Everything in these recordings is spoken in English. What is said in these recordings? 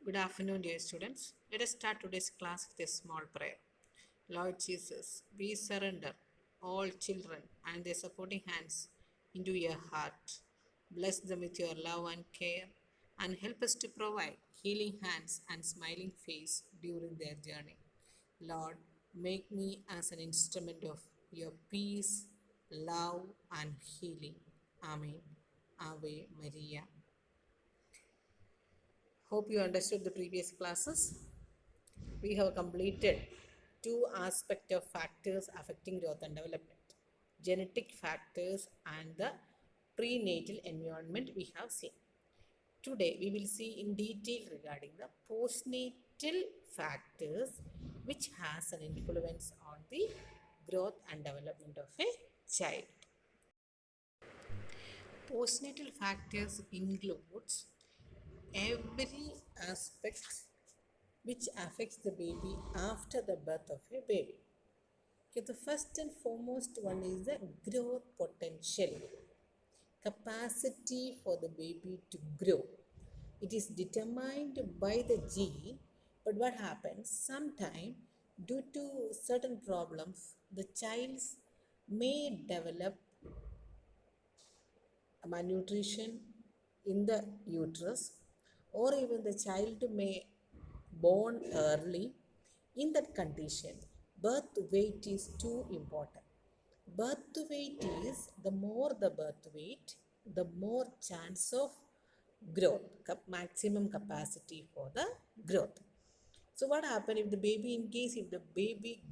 Good afternoon, dear students. Let us start today's class with a small prayer. Lord Jesus, we surrender all children and their supporting hands into your heart. Bless them with your love and care and help us to provide healing hands and smiling face during their journey. Lord, make me as an instrument of your peace, love, and healing. Amen. Ave Maria. Hope you understood the previous classes. We have completed two aspects of factors affecting growth and development: genetic factors and the prenatal environment we have seen. Today we will see in detail regarding the postnatal factors which has an influence on the growth and development of a child. Postnatal factors includes every aspect which affects the baby after the birth of a baby. Okay, the first and foremost one is the growth potential, capacity for the baby to grow. It is determined by the gene, but what happens sometimes due to certain problems, the child may develop malnutrition in the uterus, or even the child may born early. In that condition, birth weight is too important. Birth weight is, the more the birth weight, the more chance of growth, maximum capacity for the growth. So what happen if the baby, in case if the baby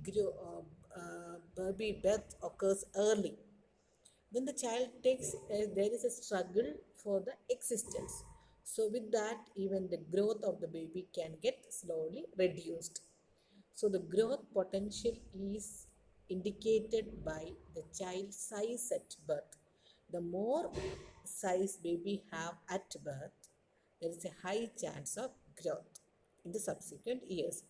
baby birth occurs early, then the child takes there is a struggle for the existence. So with that, even the growth of the baby can get slowly reduced. So the growth potential is indicated by the child size at birth. The more size baby have at birth, there is a high chance of growth in the subsequent years.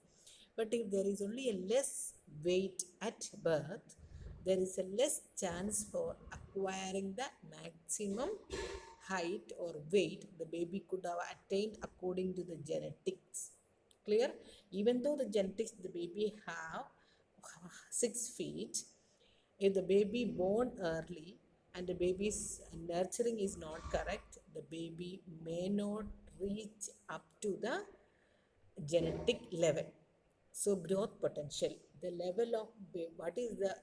But if there is only a less weight at birth, there is a less chance for acquiring the maximum height or weight the baby could have attained according to the genetics. Clear? Even though the genetics the baby have 6 feet, if the baby born early and the baby's nurturing is not correct, the baby may not reach up to the genetic level. So growth potential, the level of what is the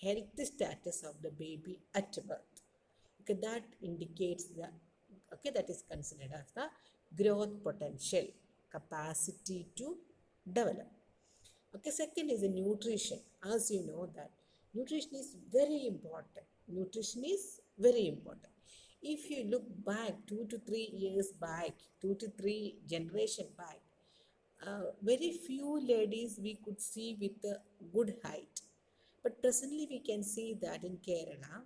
health status of the baby at birth. Okay, that indicates the, okay, that is considered as the growth potential, capacity to develop. Okay, second is the nutrition. As you know that nutrition is very important. Nutrition is very important. If you look back 2 to 3 years back, 2 to 3 generation back, very few ladies we could see with a good height. But presently we can see that in Kerala,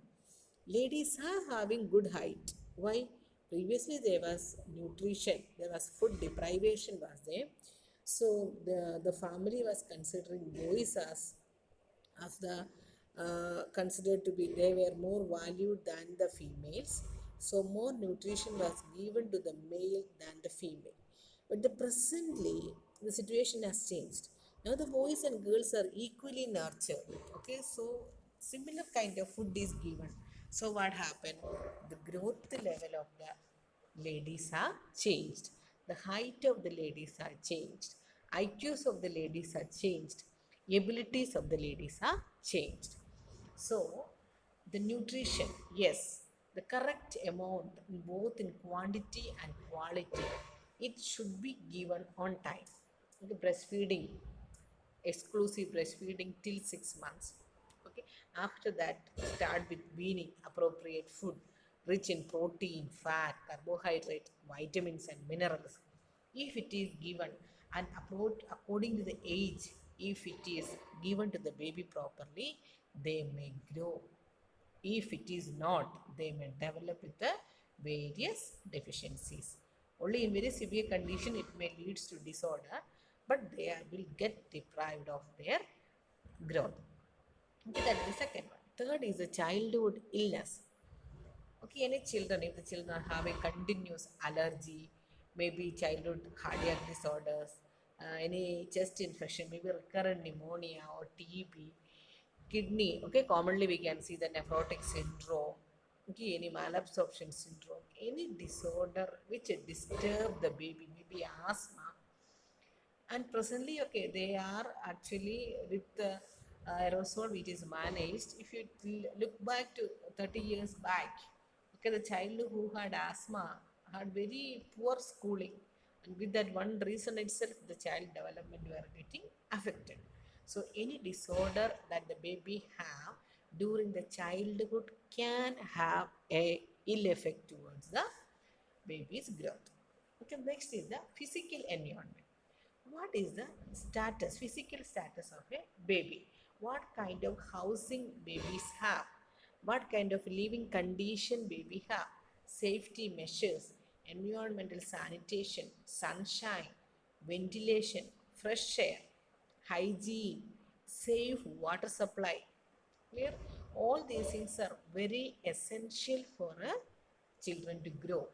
ladies are having good height. Why? Previously there was nutrition, there was food deprivation was there. So the family was considering boys as the considered to be, they were more valued than the females. So more nutrition was given to the male than the female. But the presently the situation has changed. Now the boys and girls are equally nurtured. Okay, so similar kind of food is given. So what happened? The growth level of the ladies are changed. The height of the ladies are changed. IQs of the ladies are changed. Abilities of the ladies are changed. So, the nutrition, yes, the correct amount in both in quantity and quality, it should be given on time. The breastfeeding, exclusive breastfeeding till 6 months. Okay, after that, start with weaning appropriate food rich in protein, fat, carbohydrate, vitamins, and minerals. If it is given and according to the age, if it is given to the baby properly, they may grow. If it is not, they may develop with the various deficiencies. Only in very severe condition it may lead to disorder, but they will get deprived of their growth. Okay, that is the second one. Third is the childhood illness. Okay, any children, if the children are having continuous allergy, maybe childhood cardiac disorders, any chest infection, maybe recurrent pneumonia or TB, kidney, okay, commonly we can see the nephrotic syndrome, okay, any malabsorption syndrome, any disorder which disturb the baby, maybe asthma. And presently, okay, they are actually with the aerosol which is managed. If you look back to 30 years back, okay, the child who had asthma had very poor schooling, and with that one reason itself, the child development were getting affected. So any disorder that the baby have during the childhood can have a ill effect towards the baby's growth. Okay, next is the physical environment. What is the status, physical status of a baby? What kind of housing babies have? What kind of living condition baby have? Safety measures, environmental sanitation, sunshine, ventilation, fresh air, hygiene, safe water supply. Clear? All these things are very essential for a children to grow.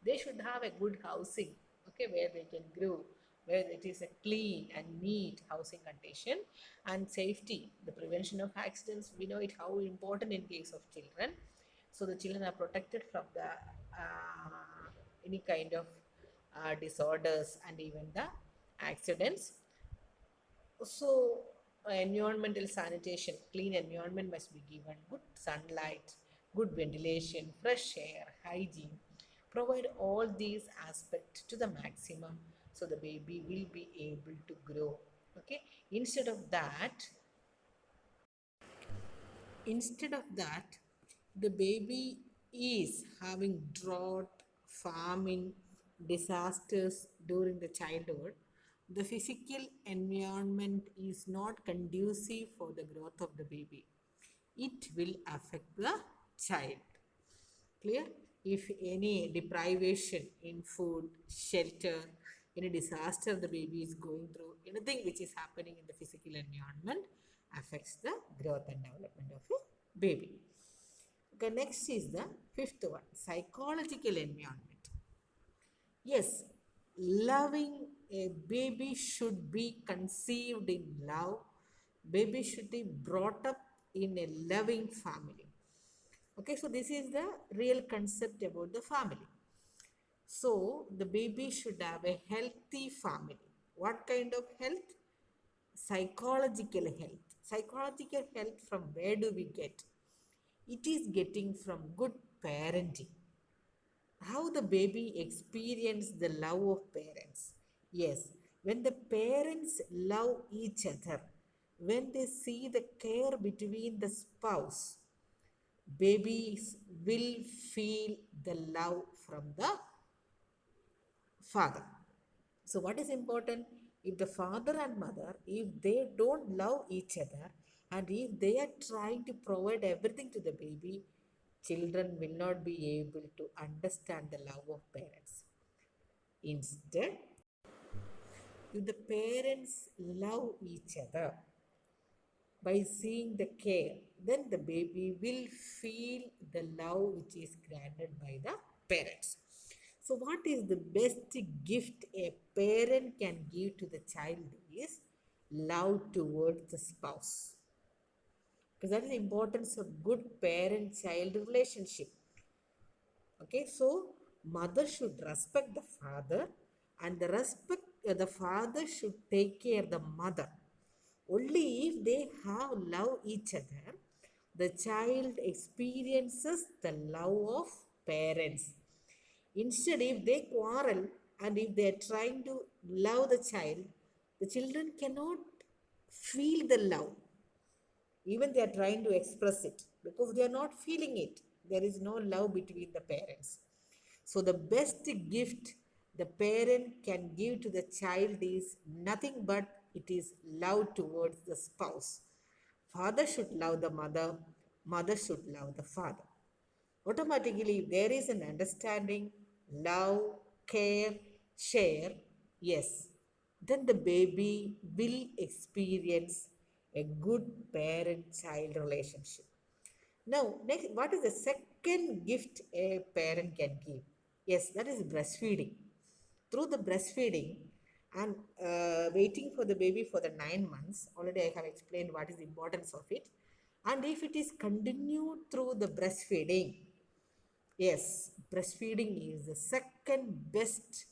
They should have a good housing, okay, where they can grow, where it is a clean and neat housing condition, and safety, the prevention of accidents. We know it how important in case of children. So the children are protected from the any kind of disorders and even the accidents. So, environmental sanitation, clean environment must be given, good sunlight, good ventilation, fresh air, hygiene. Provide all these aspects to the maximum so the baby will be able to grow. Okay. Instead of that, the baby is having drought, famine, disasters during the childhood. The physical environment is not conducive for the growth of the baby. It will affect the child. Clear? If any deprivation in food, shelter, any disaster the baby is going through, anything which is happening in the physical environment affects the growth and development of a baby. Okay, next is the fifth one, psychological environment. Yes, loving a baby should be conceived in love. Baby should be brought up in a loving family. Okay, so this is the real concept about the family. So the baby should have a healthy family. What kind of health? Psychological health. Psychological health from where do we get? It is getting from good parenting. How the baby experience the love of parents. Yes, when the parents love each other, when they see the care between the spouse, babies will feel the love from the father. So, what is important? If the father and mother, if they don't love each other, and if they are trying to provide everything to the baby, children will not be able to understand the love of parents. Instead, if the parents love each other by seeing the care, then the baby will feel the love which is granted by the parents. So, what is the best gift a parent can give to the child is love towards the spouse. Because that is the importance of good parent-child relationship. Okay, so mother should respect the father, and the father should take care the mother. Only if they have love each other, the child experiences the love of parents. Instead, if they quarrel and if they are trying to love the child, the children cannot feel the love. Even they are trying to express it because they are not feeling it. There is no love between the parents. So the best gift the parent can give to the child is nothing but it is love towards the spouse. Father should love the mother, mother should love the father. Automatically, if there is an understanding, love, care, share, yes, then the baby will experience a good parent child relationship. Now, next, what is the second gift a parent can give? Yes, that is breastfeeding. through the breastfeeding and waiting for the baby for the 9 months. Already I have explained what is the importance of it. And if it is continued through the breastfeeding, yes, breastfeeding is the second best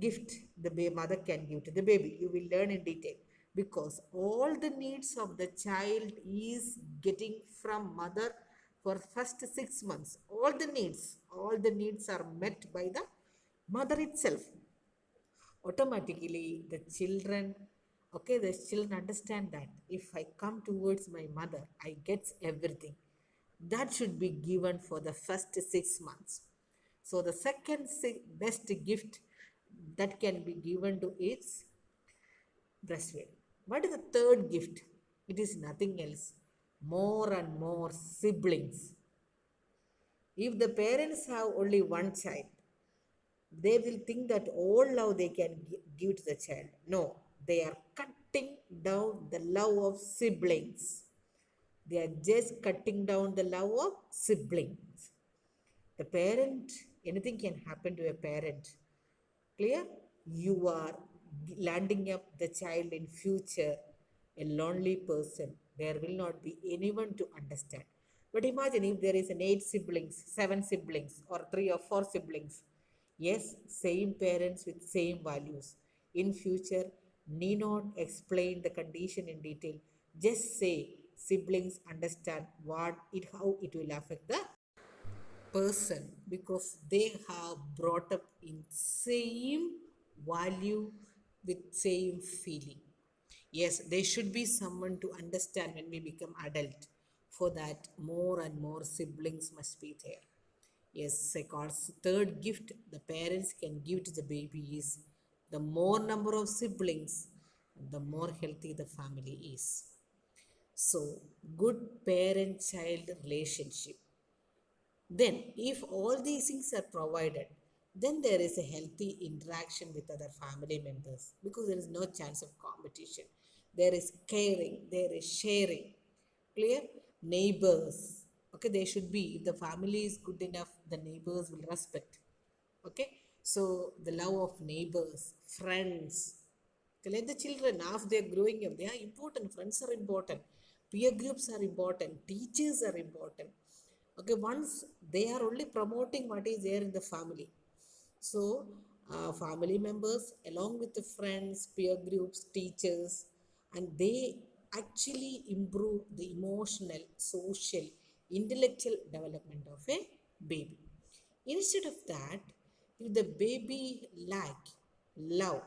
gift the mother can give to the baby. You will learn in detail, because all the needs of the child is getting from mother for first 6 months. All the needs are met by the mother itself. Automatically the children understand that if I come towards my mother, I get everything that should be given for the first 6 months. So the second best gift that can be given to its breastfeed. What is the third gift? It is nothing else, more and more siblings. If the parents have only one child, they will think that all love they can give to the child. No, they are cutting down the love of siblings. They are just cutting down the love of siblings. The parent, anything can happen to a parent. Clear? You are landing up the child in future a lonely person. There will not be anyone to understand. But imagine if there is an 8 siblings, 7 siblings, or 3 or 4 siblings. Yes, same parents with same values. In future, need not explain the condition in detail. Just say siblings understand how it will affect the person, because they have brought up in same value with same feeling. Yes, there should be someone to understand when we become adult. For that, more and more siblings must be there. Yes, because third gift the parents can give to the baby is, the more number of siblings, the more healthy the family is. So good parent child relationship. Then, if all these things are provided, then there is a healthy interaction with other family members, because there is no chance of competition. There is caring, there is sharing. Clear? Neighbors. Okay, they should be. If the family is good enough, the neighbors will respect. Okay, so the love of neighbors, friends. Okay, let the children, after they are growing up, they are important. Friends are important. Peer groups are important. Teachers are important. Okay, once they are only promoting what is there in the family. So, family members, along with the friends, peer groups, teachers, and they actually improve the emotional, social, intellectual development of a baby. Instead of that, if the baby lack love,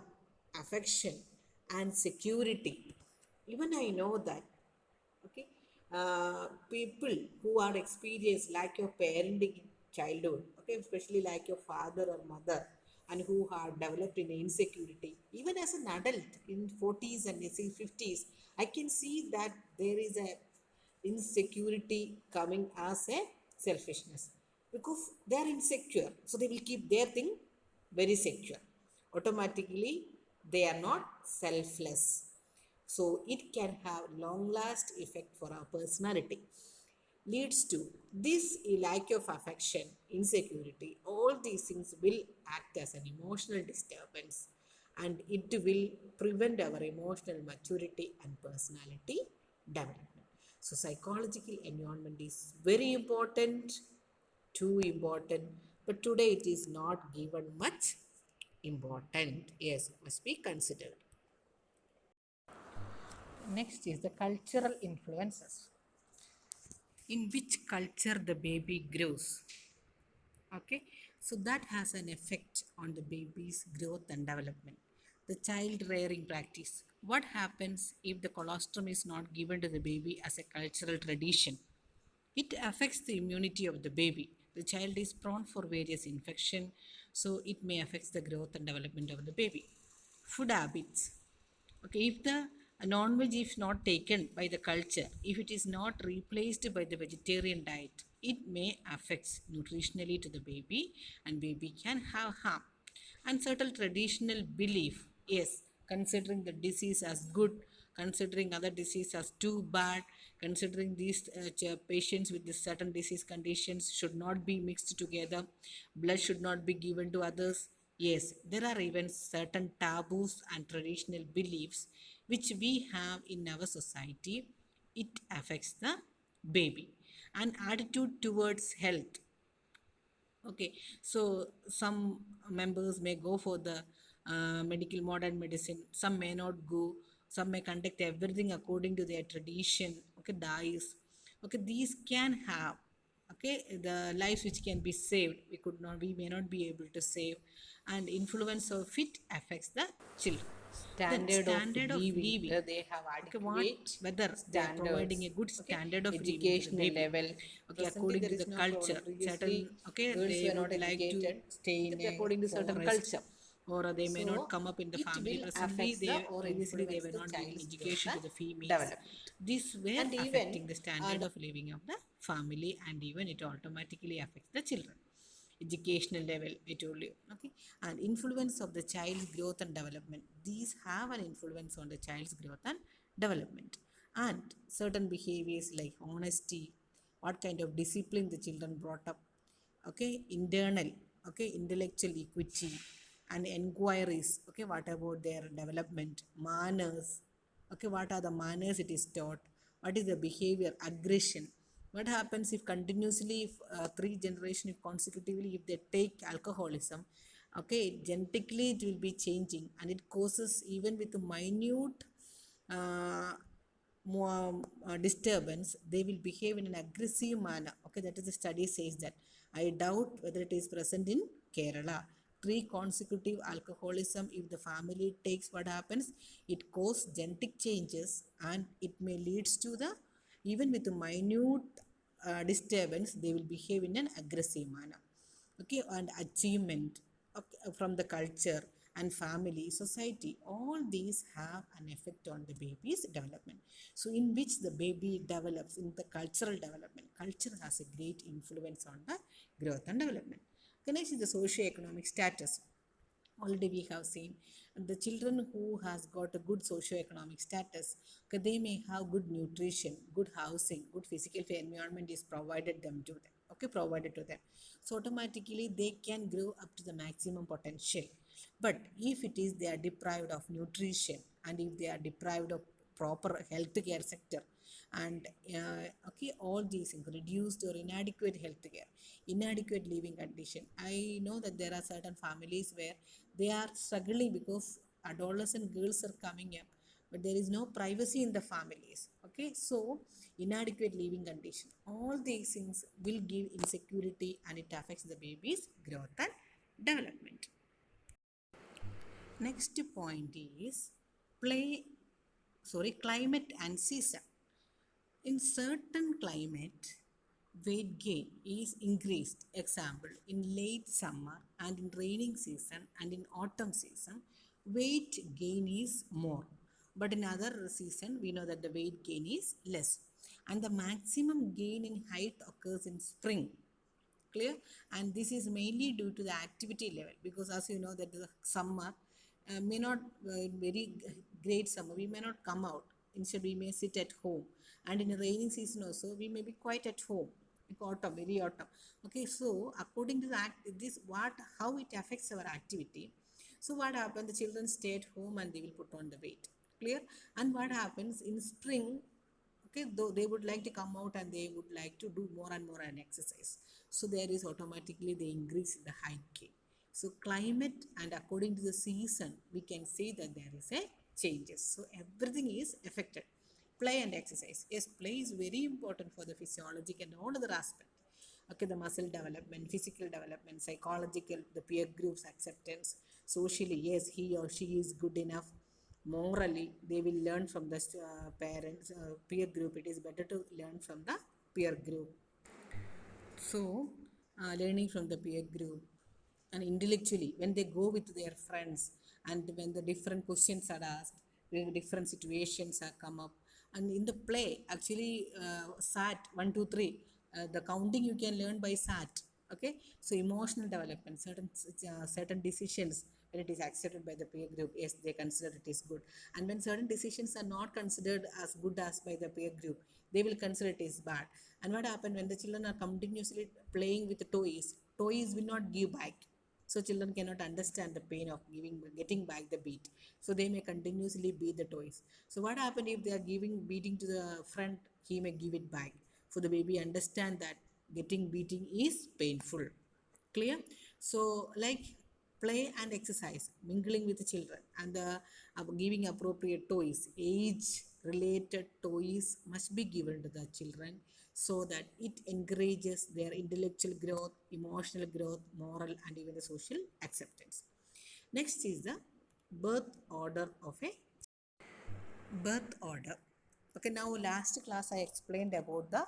affection, and security, even I know that, okay, people who are experienced lack of parenting in childhood, okay, especially like your father or mother, and who are developed in insecurity, even as an adult in 40s and 50s, I can see that there is a insecurity coming as a selfishness, because they are insecure, so they will keep their thing very secure. Automatically they are not selfless, so it can have long last effect for our personality. Leads to this lack of affection, insecurity, all these things will act as an emotional disturbance, and it will prevent our emotional maturity and personality development. So psychological environment is very important, too important, but today it is not given much important. Yes, must be considered. Next is the cultural influences. In which culture the baby grows. Okay, so that has an effect on the baby's growth and development. The child rearing practice. What happens if the colostrum is not given to the baby as a cultural tradition? It affects the immunity of the baby. The child is prone for various infection, so it may affect the growth and development of the baby. Food habits. Okay, if the non-veg is not taken by the culture, if it is not replaced by the vegetarian diet, it may affect nutritionally to the baby, and baby can have harm. And certain traditional belief, yes, considering the disease as good, considering other disease as too bad, considering these patients with this certain disease conditions should not be mixed together, blood should not be given to others. Yes, there are even certain taboos and traditional beliefs which we have in our society. It affects the baby. And attitude towards health. Okay, so some members may go for the medical modern medicine, some may not go, some may conduct everything according to their tradition, okay, dies. Okay, these can have, okay, the lives which can be saved, we may not be able to save, and influence of it affects the children. Then Standard of standard of living, living. whether they have Okay, what adequate whether they are providing standards, a good okay, standard of living to the educational baby. level. Okay, Presently according there to is the no culture, problem. Previously certain, okay, girls they were not would like to educated, stay in a according to certain forest, culture. or they may not So come up in the it family. will Presently, affect the they or previously they influence were the not giving child's growth education to and the females. development. This were And even affecting the standard of living of the family, and even it automatically affects the children. Educational level, I told you, okay, and influence of the child's growth and development. These have an influence on the child's growth and development. And certain behaviors like honesty, what kind of discipline the children brought up, okay, internal, okay, intellectual equity, and inquiries, okay, what about their development, manners, okay, what are the manners it is taught, what is the behavior, aggression, what happens if continuously, if, three generation, if consecutively, if they take alcoholism, okay, genetically it will be changing, and it causes even with minute uh, more disturbance, they will behave in an aggressive manner. Okay, that is the study says that. I doubt whether it is present in Kerala. Three consecutive alcoholism, if the family takes, what happens? It causes genetic changes, and it may leads to the, even with a minute disturbance, they will behave in an aggressive manner. Okay, and achievement, okay, from the culture and family, society, all these have an effect on the baby's development. So in which the baby develops in the cultural development, culture has a great influence on the growth and development. Okay, next is the socio-economic status. Already we have seen the children who has got a good socio-economic status, okay, they may have good nutrition, good housing, good physical environment is provided them to them, okay, provided to them, so automatically they can grow up to the maximum potential. But if it is they are deprived of nutrition, and if they are deprived of proper health care sector, and okay, all these things, reduced or inadequate health care, inadequate living condition. I know that there are certain families where they are struggling because adolescent girls are coming up, but there is no privacy in the families, okay, so inadequate living condition, all these things will give insecurity, and it affects the baby's growth and development. Next point is play, sorry, climate and season. In certain climate, weight gain is increased. Example, in late summer and in raining season and in autumn season, weight gain is more. But in other season, we know that the weight gain is less. And the maximum gain in height occurs in spring. Clear? And this is mainly due to the activity level, because as you know that the summer may not very great summer, we may not come out, instead we may sit at home, and in a rainy season also we may be quite at home, like autumn, very autumn. Okay, so according to that, this what, how it affects our activity. So what happens, the children stay at home and they will put on the weight. Clear? And what happens in spring, okay, though they would like to come out and they would like to do more and more an exercise, so there is automatically the increase in the height gain. So climate and according to the season, we can say that there is a changes, so everything is affected. Play and exercise, yes, play is very important for the physiological and all other aspect. Okay, the muscle development, physical development, psychological, the peer groups acceptance, socially, yes, he or she is good enough, morally they will learn from the parents, peer group, it is better to learn from the peer group. So learning from the peer group, and intellectually when they go with their friends, and when the different questions are asked, when the different situations are come up, and in the play actually, sat 1 2 3, the counting you can learn by sat. Okay, so emotional development, certain decisions, when it is accepted by the peer group, yes, they consider it is good, and when certain decisions are not considered as good as by the peer group, they will consider it is bad. And what happens when the children are continuously playing with the toys, toys will not give back. So children cannot understand the pain of getting back the beat. So they may continuously beat the toys. So what happens if they are beating to the friend? He may give it back. So the baby understand that getting beating is painful. Clear? So like play and exercise, mingling with the children, and giving appropriate toys, age related toys must be given to the children so that it encourages their intellectual growth, emotional growth, moral, and even the social acceptance. Next is the birth order of a birth order. Okay, now last class I explained about the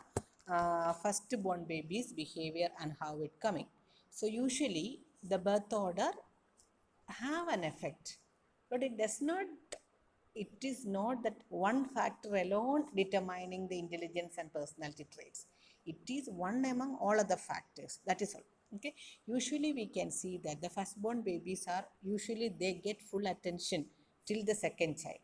firstborn baby's behavior and how it coming. So usually the birth order have an effect, but it is not that one factor alone determining the intelligence and personality traits. It is one among all other factors. That is all. Okay. Usually we can see that the firstborn babies are usually they get full attention till the second child,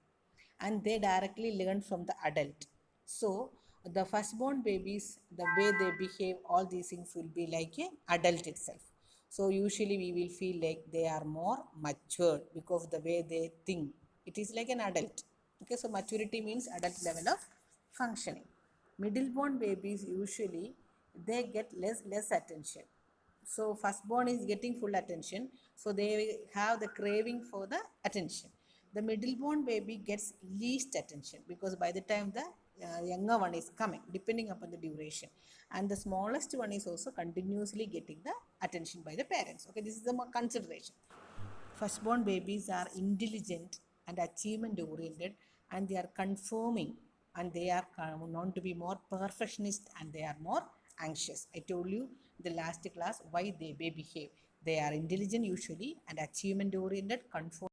and they directly learn from the adult. So the firstborn babies, the way they behave, all these things will be like a adult itself. So usually we will feel like they are more matured because the way they think, it is like an adult. Okay, so maturity means adult level of functioning. Middle-born babies usually they get less attention. So firstborn is getting full attention, so they have the craving for the attention. The middle-born baby gets least attention because by the time the younger one is coming, depending upon the duration, and the smallest one is also continuously getting the attention by the parents. Okay, this is the consideration. Firstborn babies are intelligent and achievement oriented, and they are conforming, and they are known to be more perfectionist, and they are more anxious. I told you the last class why they may behave. They are intelligent usually and achievement oriented, conform.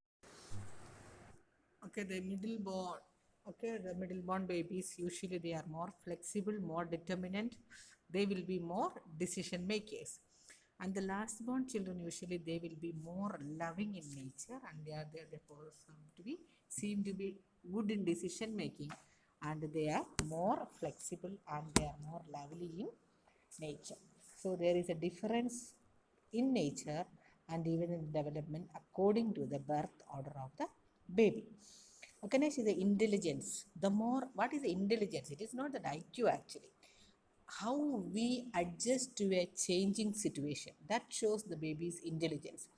Okay, the middle born babies usually they are more flexible, more determinant. They will be more decision makers. And the last born children usually they will be more loving in nature, and they are therefore to be seem to be good in decision making, and they are more flexible, and they are more lovely in nature. So there is a difference in nature and even in development according to the birth order of the baby. Okay, next is the intelligence. The more, what is the intelligence? It is not that IQ actually. How we adjust to a changing situation, that shows the baby's intelligence.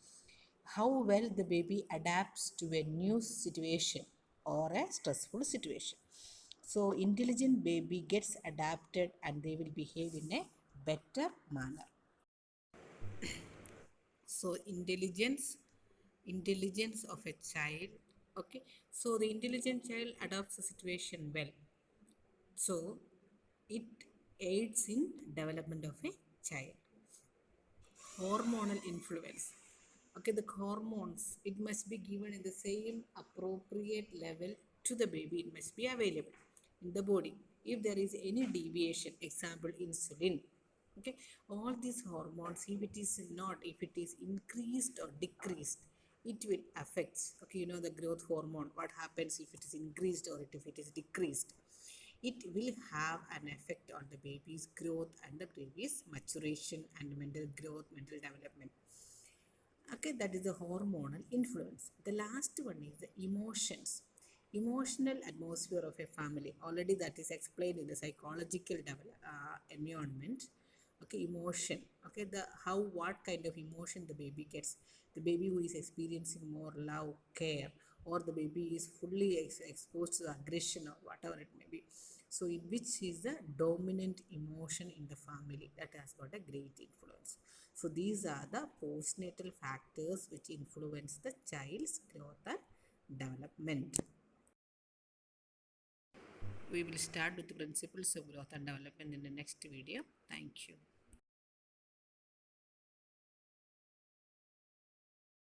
How well the baby adapts to a new situation or a stressful situation. So intelligent baby gets adapted and they will behave in a better manner. So intelligence of a child. Okay, so the intelligent child adapts the situation well, so it aids in development of a child. Hormonal influence. Okay, the hormones, it must be given in the same appropriate level to the baby. It must be available in the body. If there is any deviation, example insulin, okay, all these hormones, if it is not, if it is increased or decreased, it will affect. Okay, you know the growth hormone, what happens if it is increased or if it is decreased, it will have an effect on the baby's growth and the baby's maturation and mental growth, mental development. Okay, that is the hormonal influence. The last one is the emotions. Emotional atmosphere of a family. Already that is explained in the psychological environment. Okay, emotion. Okay, the how, what kind of emotion the baby gets. The baby who is experiencing more love, care, or the baby is fully exposed to aggression or whatever it may be. So which is the dominant emotion in the family, that has got a great influence. So these are the postnatal factors which influence the child's growth and development. We will start with the principles of growth and development in the next video. Thank you.